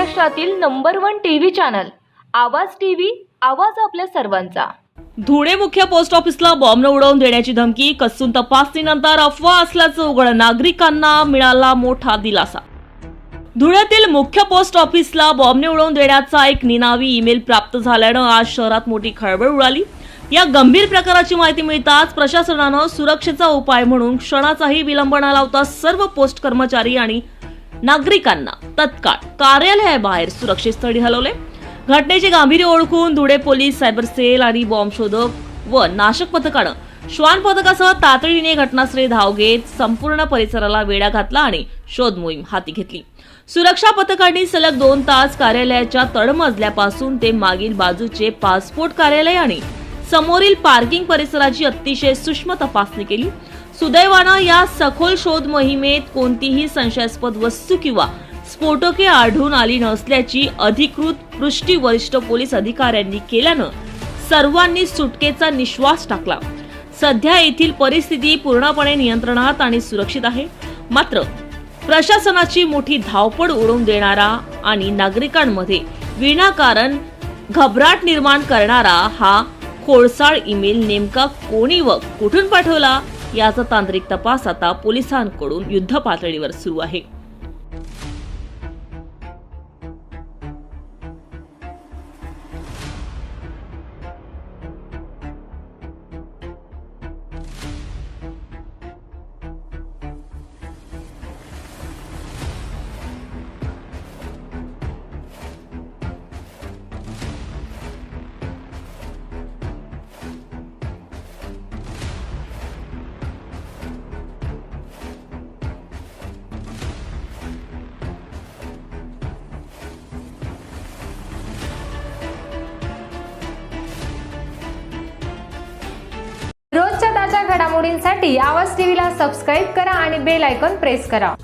महाराष्ट्रातील number 1 TV channel आवाज TV, आवाज आपल्या सर्वांचा। धुळे मुख्य पोस्ट ऑफिसला बॉम्ब उडवून देण्याची धमकी, कसून तपासणीनंतर अफवा असल्याचं उघड, नागरिकांना मिळाला मोठा दिलासा। धुळ्यातील मुख्य पोस्ट ऑफिसला बॉम्ब उडवून देण्याचा एक निनावी ईमेल प्राप्त झाल्यानं आज शहरात मोठी खळबळ उडाली। या गंभीर प्रकाराची माहिती मिळताच प्रशासनानं सुरक्षेचा उपाय म्हणून क्षणाचाही विलंब न लावता सर्व पोस्ट कर्मचारी आणि नागरिकांना तत्काळ कार्यालयाबाहेर सुरक्षित स्थळी हलवले। घटनेचे गांभीर्य ओळखून धुळे पोलीस, सायबर सेल आणि बॉम्ब शोधक व नाशक पथकानं श्वान पथकासह तातडीने घटनास्थळी धाव घेत संपूर्ण परिसराला वेढा घातला आणि शोध मोहीम हाती घेतली। सुरक्षा पथकांनी सलग 2 तास कार्यालयाच्या तळमजल्यापासून ते मागील बाजूचे पासपोर्ट कार्यालय आणि समोरील पार्किंग परिसराची अतिशय सूक्ष्म तपासणी केली। सुदैवानं या सखोल शोध मोहिमेत कोणतीही संशयास्पद वस्तू किंवा स्फोटके आढळून आली नसल्याची अधिकृत पुष्टी वरिष्ठ पोलीस अधिकाऱ्यांनी केल्यानं सर्वांनी सुटकेचा निश्वास टाकला। सध्या येथील परिस्थिती पूर्णपणे नियंत्रणात आणि सुरक्षित आहे। मात्र प्रशासनाची मोठी धावपळ उडवून देणारा आणि नागरिकांमध्ये विनाकारण घबराट निर्माण करणारा हा खोडसाळ ईमेल नेमका कोणी व कुठून पाठवला याचा तांत्रिक तपास आता पोलिसांकडून युद्ध पातळीवर सुरू आहे। रोजच्या ताज्या घडामोडींसाठी आवाज टीव्हीला सबस्क्राईब करा आणि बेल आयकॉन प्रेस करा।